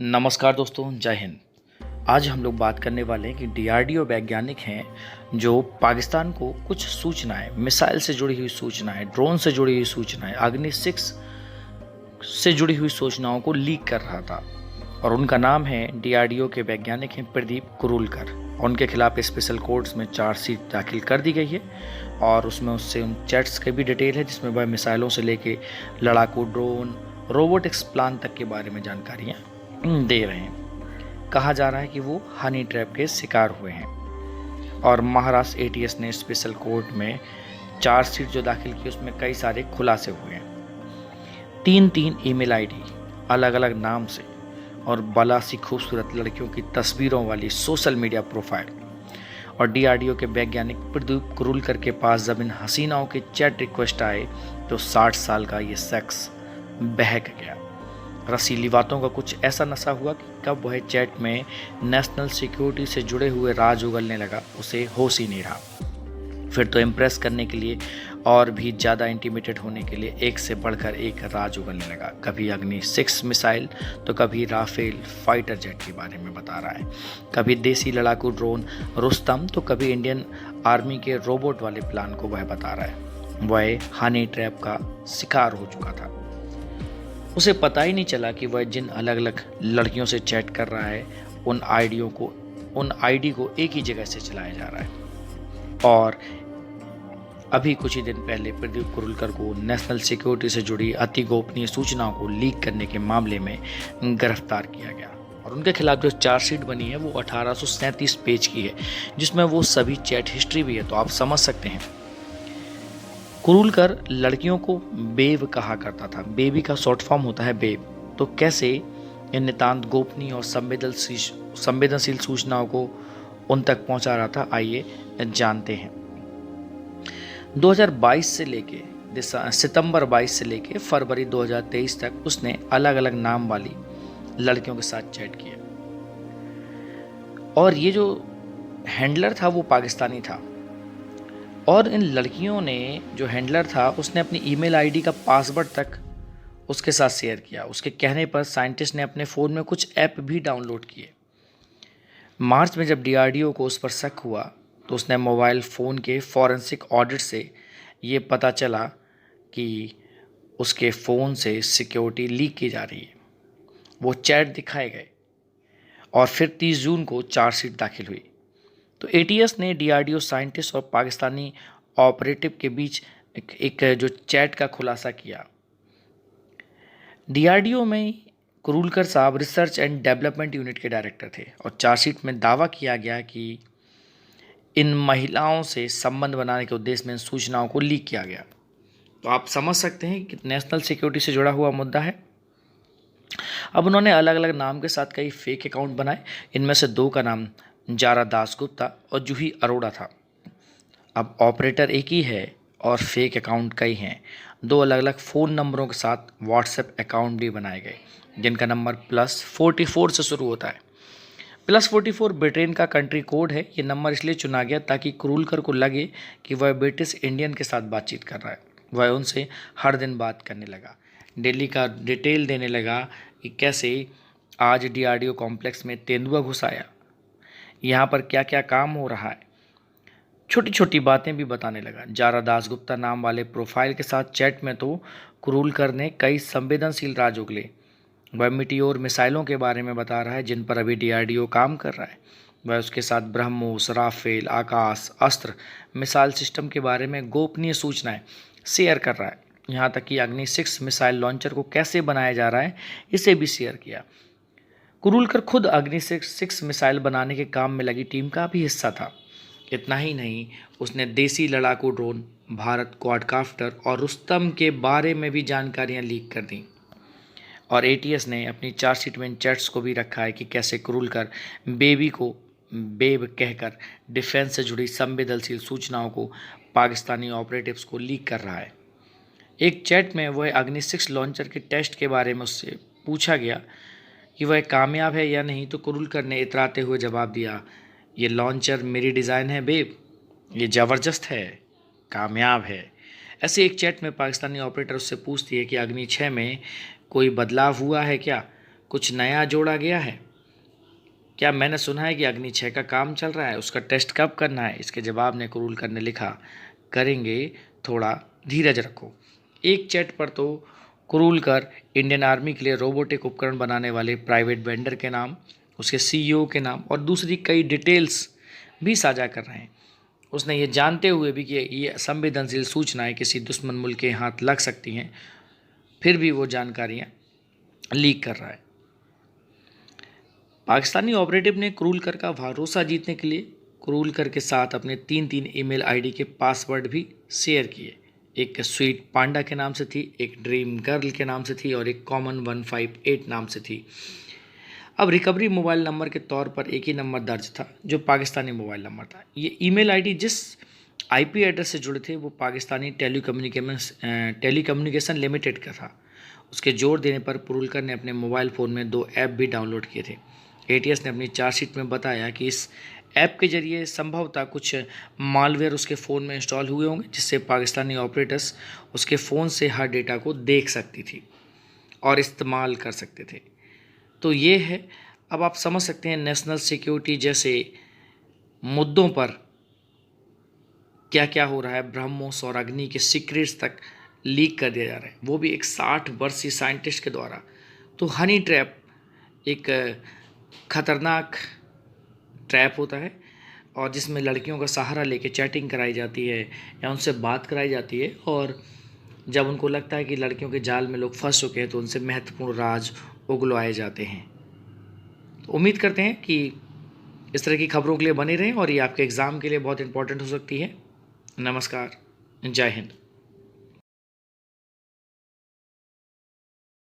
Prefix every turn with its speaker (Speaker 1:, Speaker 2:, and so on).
Speaker 1: नमस्कार दोस्तों, जय हिंद। आज हम लोग बात करने वाले हैं कि डीआरडीओ वैज्ञानिक हैं जो पाकिस्तान को कुछ सूचनाएं, मिसाइल से जुड़ी हुई सूचनाएं, ड्रोन से जुड़ी हुई सूचनाएं, अग्नि 6 से जुड़ी हुई सूचनाओं को लीक कर रहा था। और उनका नाम है, डीआरडीओ के वैज्ञानिक हैं प्रदीप कुरूलकर। उनके खिलाफ स्पेशल कोर्ट्स में चार्जशीट दाखिल कर दी गई है और उसमें उससे उन चैट्स की भी डिटेल है जिसमें वह मिसाइलों से लेके लड़ाकू ड्रोन, रोबोटिक्स प्लान तक के बारे में जानकारियाँ दे रहे हैं। कहा जा रहा है कि वो हनी ट्रैप के शिकार हुए हैं। और महाराष्ट्र एटीएस ने स्पेशल कोर्ट में चार्जशीट जो दाखिल की उसमें कई सारे खुलासे हुए हैं। 3 ईमेल आईडी अलग अलग नाम से और बलासी खूबसूरत लड़कियों की तस्वीरों वाली सोशल मीडिया प्रोफाइल। और डीआरडीओ के वैज्ञानिक प्रदीप कुरूलकर के पास जब इन हसीनाओं के चैट रिक्वेस्ट आए तो 60 साल का ये शख्स बहक गया। रसीली बातों का कुछ ऐसा नशा हुआ कि कब वह चैट में नेशनल सिक्योरिटी से जुड़े हुए राज उगलने लगा, उसे होश ही नहीं रहा। फिर तो इम्प्रेस करने के लिए और भी ज़्यादा इंटीमिडेट होने के लिए एक से बढ़कर एक राज उगलने लगा। कभी अग्नि 6 मिसाइल तो कभी राफेल फाइटर जेट के बारे में बता रहा है, कभी देसी लड़ाकू ड्रोन रुस्तम तो कभी इंडियन आर्मी के रोबोट वाले प्लान को वह बता रहा है। वह हनी ट्रैप का शिकार हो चुका था। उसे पता ही नहीं चला कि वह जिन अलग अलग लड़कियों से चैट कर रहा है उन आईडी को एक ही जगह से चलाया जा रहा है। और अभी कुछ ही दिन पहले प्रदीप कुरूलकर को नेशनल सिक्योरिटी से जुड़ी अति गोपनीय सूचनाओं को लीक करने के मामले में गिरफ्तार किया गया। और उनके खिलाफ जो चार्जशीट बनी है वो 1837 पेज की है, जिसमें वो सभी चैट हिस्ट्री भी है। तो आप समझ सकते हैं, कुरूलकर लड़कियों को बेब कहा करता था। बेबी का शॉर्ट फॉर्म होता है बेब। तो कैसे इन नितांत गोपनीय और संवेदनशील सूचनाओं को उन तक पहुंचा रहा था, आइए जानते हैं। 2022 से लेके सितंबर 22 से लेके फरवरी 2023 तक उसने अलग अलग नाम वाली लड़कियों के साथ चैट किया। और ये जो हैंडलर था वो पाकिस्तानी था। और इन लड़कियों ने, जो हैंडलर था, उसने अपनी ईमेल आईडी का पासवर्ड तक उसके साथ शेयर किया। उसके कहने पर साइंटिस्ट ने अपने फ़ोन में कुछ ऐप भी डाउनलोड किए। मार्च में जब डीआरडीओ को उस पर शक हुआ तो उसने मोबाइल फ़ोन के फॉरेंसिक ऑडिट से ये पता चला कि उसके फ़ोन से सिक्योरिटी लीक की जा रही है। वो चैट दिखाए गए और फिर 30 जून को चार्जशीट दाखिल हुई। तो एटीएस ने डीआरडीओ साइंटिस्ट और पाकिस्तानी ऑपरेटिव के बीच एक जो चैट का खुलासा किया। डीआरडीओ में कुरूलकर साहब रिसर्च एंड डेवलपमेंट यूनिट के डायरेक्टर थे और चार्जशीट में दावा किया गया कि इन महिलाओं से संबंध बनाने के उद्देश्य में इन सूचनाओं को लीक किया गया। तो आप समझ सकते हैं कि नेशनल सिक्योरिटी से जुड़ा हुआ मुद्दा है। अब उन्होंने अलग अलग नाम के साथ कई फेक अकाउंट बनाए। इनमें से 2 का नाम जारा दासगुप्ता और जूही अरोड़ा था। अब ऑपरेटर एक ही है और फेक अकाउंट कई हैं। 2 अलग अलग फ़ोन नंबरों के साथ व्हाट्सएप अकाउंट भी बनाए गए जिनका नंबर +44 से शुरू होता है। +44 ब्रिटेन का कंट्री कोड है। ये नंबर इसलिए चुना गया ताकि कुरूलकर को लगे कि वह ब्रिटिश इंडियन के साथ बातचीत कर रहा है। वह उनसे हर दिन बात करने लगा, दिल्ली का डिटेल देने लगा कि कैसे आज डीआरडीओ कॉम्प्लेक्स में तेंदुआ घुस आया, यहाँ पर क्या क्या काम हो रहा है। छोटी छोटी बातें भी बताने लगा। जारा दासगुप्ता नाम वाले प्रोफाइल के साथ चैट में तो कुरूलकर ने कई संवेदनशील राज उगले। वह मिटियोर मिसाइलों के बारे में बता रहा है जिन पर अभी डीआरडीओ काम कर रहा है। वह उसके साथ ब्रह्मोस, राफेल, आकाश अस्त्र मिसाइल सिस्टम के बारे में गोपनीय सूचनाएं शेयर कर रहा है। यहाँ तक कि अग्नि 6 मिसाइल लॉन्चर को कैसे बनाया जा रहा है इसे भी शेयर किया। कुरूलकर खुद अग्नि 6 मिसाइल बनाने के काम में लगी टीम का भी हिस्सा था। इतना ही नहीं, उसने देसी लड़ाकू ड्रोन, भारत क्वाडकाप्टर और रुस्तम के बारे में भी जानकारियां लीक कर दी। और एटीएस ने अपनी चार्जशीट में इन चैट्स को भी रखा है कि कैसे कुरूलकर बेबी को बेब कहकर डिफेंस से जुड़ी संवेदनशील सूचनाओं को पाकिस्तानी ऑपरेटिव्स को लीक कर रहा है। एक चैट में वह अग्नि 6 लॉन्चर के टेस्ट के बारे में उससे पूछा गया कि वह कामयाब है या नहीं, तो कुरूलकर ने इतराते हुए जवाब दिया, ये लॉन्चर मेरी डिज़ाइन है बेब, ये ज़बरदस्त है, कामयाब है। ऐसे एक चैट में पाकिस्तानी ऑपरेटर उससे पूछती है कि अग्नि 6 में कोई बदलाव हुआ है क्या। कुछ नया जोड़ा गया है? क्या मैंने सुना है कि अग्नि 6 का काम चल रहा है, उसका टेस्ट कब करना है? इसके जवाब में कुरूलकर ने लिखा, करेंगे, थोड़ा धीरज रखो। एक चैट पर तो कुरूलकर इंडियन आर्मी के लिए रोबोटिक उपकरण बनाने वाले प्राइवेट वेंडर के नाम, उसके सीईओ के नाम और दूसरी कई डिटेल्स भी साझा कर रहे हैं। उसने ये जानते हुए भी कि ये संवेदनशील सूचनाएं किसी दुश्मन मुल्क के हाथ लग सकती हैं, फिर भी वो जानकारियां लीक कर रहा है। पाकिस्तानी ऑपरेटिव ने कुरूलकर का भरोसा जीतने के लिए कुरूलकर के साथ अपने 3 ईमेल आईडी के पासवर्ड भी शेयर किए। एक स्वीट पांडा के नाम से थी, एक ड्रीम गर्ल के नाम से थी और एक कॉमन 158 नाम से थी। अब रिकवरी मोबाइल नंबर के तौर पर एक ही नंबर दर्ज था जो पाकिस्तानी मोबाइल नंबर था। ये ईमेल आईडी जिस आईपी एड्रेस से जुड़े थे वो पाकिस्तानी टेलीकम्युनिकेशन लिमिटेड का था। उसके जोड़ देने पर कुरूलकर ने अपने मोबाइल फ़ोन में 2 ऐप भी डाउनलोड किए थे। एटीएस ने अपनी चार्जशीट में बताया कि इस ऐप के जरिए संभवतः कुछ मालवेयर उसके फ़ोन में इंस्टॉल हुए होंगे, जिससे पाकिस्तानी ऑपरेटर्स उसके फ़ोन से हर डेटा को देख सकती थी और इस्तेमाल कर सकते थे। तो ये है, अब आप समझ सकते हैं नेशनल सिक्योरिटी जैसे मुद्दों पर क्या क्या हो रहा है। ब्रह्मोस और अग्नि के सीक्रेट्स तक लीक कर दिया जा रहा है, वो भी एक 60 वर्षीय साइंटिस्ट के द्वारा। तो हनी ट्रैप एक खतरनाक ट्रैप होता है और जिसमें लड़कियों का सहारा लेके चैटिंग कराई जाती है या उनसे बात कराई जाती है, और जब उनको लगता है कि लड़कियों के जाल में लोग फंस चुके हैं तो उनसे महत्वपूर्ण राज उगलवाए जाते हैं। तो उम्मीद करते हैं कि इस तरह की खबरों के लिए बने रहें और ये आपके एग्ज़ाम के लिए बहुत इंपॉर्टेंट हो सकती है। नमस्कार, जय हिंद।